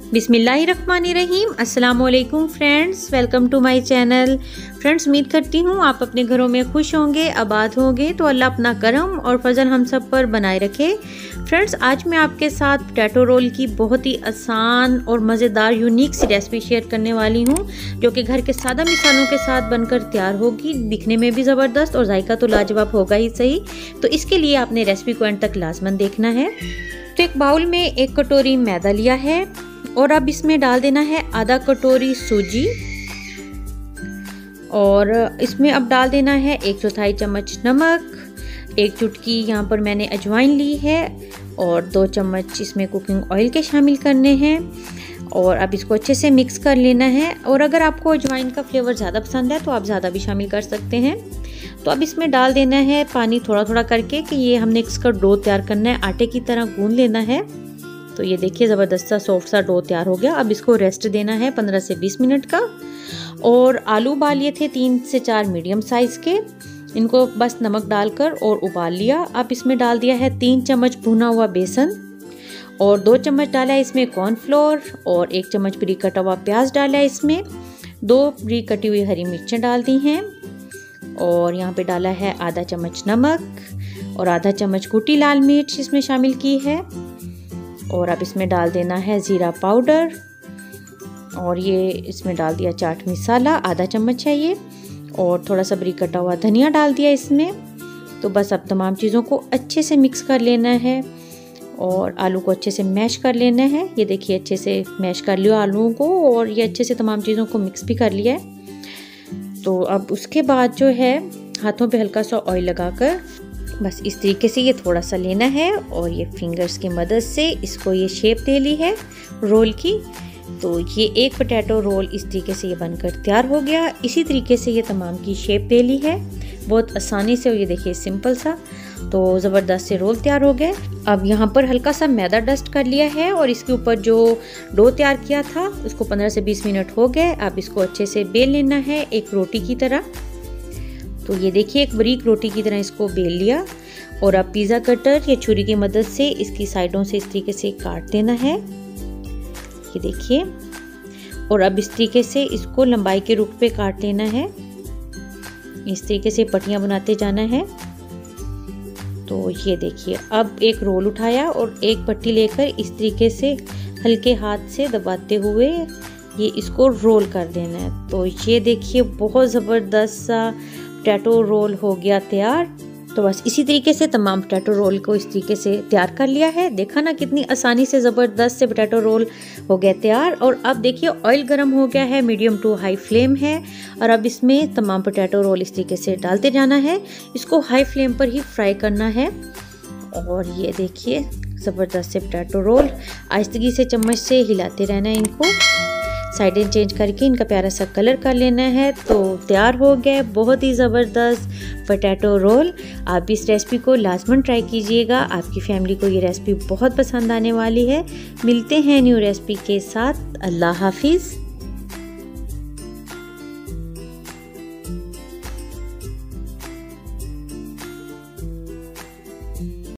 बिस्मिल्लाहिर्रहमानिर्रहीम। अस्सलाम वालेकुम friends, welcome to my channel. Friends, उम्मीद करती हूँ आप अपने घरों में खुश होंगे, आबाद होंगे। तो अल्लाह अपना करम और फजल हम सब पर बनाए रखे। फ्रेंड्स, आज मैं आपके साथ पोटैटो रोल की बहुत ही आसान और मज़ेदार यूनिक सी रेसिपी शेयर करने वाली हूँ, जो कि घर के सादा मिसालों के साथ बनकर तैयार होगी। दिखने में भी ज़बरदस्त और जायका तो लाजवाब होगा ही सही। तो इसके लिए आपने रेसिपी को एंड तक लाजमन देखना है। तो एक बाउल में 1 कटोरी मैदा लिया है और अब इसमें डाल देना है आधा कटोरी सूजी, और इसमें अब डाल देना है 1/4 चम्मच नमक, 1 चुटकी यहाँ पर मैंने अजवाइन ली है और 2 चम्मच इसमें कुकिंग ऑयल के शामिल करने हैं। और अब इसको अच्छे से मिक्स कर लेना है। और अगर आपको अजवाइन का फ्लेवर ज़्यादा पसंद है तो आप ज़्यादा भी शामिल कर सकते हैं। तो अब इसमें डाल देना है पानी थोड़ा थोड़ा करके, कि ये हमने इसका डो तैयार करना है, आटे की तरह गूंद लेना है। तो ये देखिए ज़बरदस्त सा सॉफ्ट सा डो तैयार हो गया। अब इसको रेस्ट देना है 15 से 20 मिनट का। और आलू उबाल लिए थे 3 से 4 मीडियम साइज़ के, इनको बस नमक डालकर और उबाल लिया। अब इसमें डाल दिया है 3 चम्मच भुना हुआ बेसन और 2 चम्मच डाला है इसमें कॉर्नफ्लोर और 1 चम्मच बारीक कटा हुआ प्याज डाला है इसमें। 2 बारीक कटी हुई हरी मिर्चें डाल दी हैं और यहाँ पे डाला है आधा चम्मच नमक और आधा चम्मच कुटी लाल मिर्च इसमें शामिल की है। और अब इसमें डाल देना है ज़ीरा पाउडर और ये इसमें डाल दिया चाट मसाला, आधा चम्मच है ये, और थोड़ा सा बारीक कटा हुआ धनिया डाल दिया इसमें। तो बस अब तमाम चीज़ों को अच्छे से मिक्स कर लेना है और आलू को अच्छे से मैश कर लेना है। ये देखिए अच्छे से मैश कर लिया आलूओं को और ये अच्छे से तमाम चीज़ों को मिक्स भी कर लिया है। तो अब उसके बाद जो है हाथों पे हल्का सा ऑयल लगाकर बस इस तरीके से ये थोड़ा सा लेना है और ये फिंगर्स की मदद से इसको ये शेप दे ली है रोल की। तो ये एक पोटैटो रोल इस तरीके से ये बनकर तैयार हो गया। इसी तरीके से ये तमाम की शेप दे ली है बहुत आसानी से। और ये देखिए सिंपल सा तो ज़बरदस्त से रोल तैयार हो गए। अब यहाँ पर हल्का सा मैदा डस्ट कर लिया है और इसके ऊपर जो डो तैयार किया था उसको 15 से 20 मिनट हो गए। अब इसको अच्छे से बेल लेना है एक रोटी की तरह। तो ये देखिए एक बारीक रोटी की तरह इसको बेल लिया और अब पिज़्ज़ा कटर या छुरी की मदद से इसकी साइडों से इस तरीके से काट देना है। ये देखिए, और अब इस तरीके से इसको लंबाई के रुख पे काट लेना है। इस तरीके से पट्टियाँ बनाते जाना है। तो ये देखिए अब एक रोल उठाया और एक पट्टी लेकर इस तरीके से हल्के हाथ से दबाते हुए ये इसको रोल कर देना है। तो ये देखिए बहुत ज़बरदस्त सा पोटैटो रोल हो गया तैयार। तो बस इसी तरीके से तमाम पोटैटो रोल को इस तरीके से तैयार कर लिया है। देखा ना कितनी आसानी से ज़बरदस्त से पोटैटो रोल हो गया तैयार। और अब देखिए ऑयल गर्म हो गया है, मीडियम टू हाई फ्लेम है। और अब इसमें तमाम पोटैटो रोल इस तरीके से डालते जाना है। इसको हाई फ्लेम पर ही फ्राई करना है। और ये देखिए ज़बरदस्त से पोटैटो रोल आहिस्तगी से चम्मच से हिलाते रहना है, इनको साइडें चेंज करके इनका प्यारा सा कलर कर लेना है। तो तैयार हो गया बहुत ही ज़बरदस्त पोटैटो रोल। आप इस रेसिपी को लाजमन ट्राई कीजिएगा, आपकी फैमिली को ये रेसिपी बहुत पसंद आने वाली है। मिलते हैं न्यू रेसिपी के साथ। अल्लाह हाफिज़।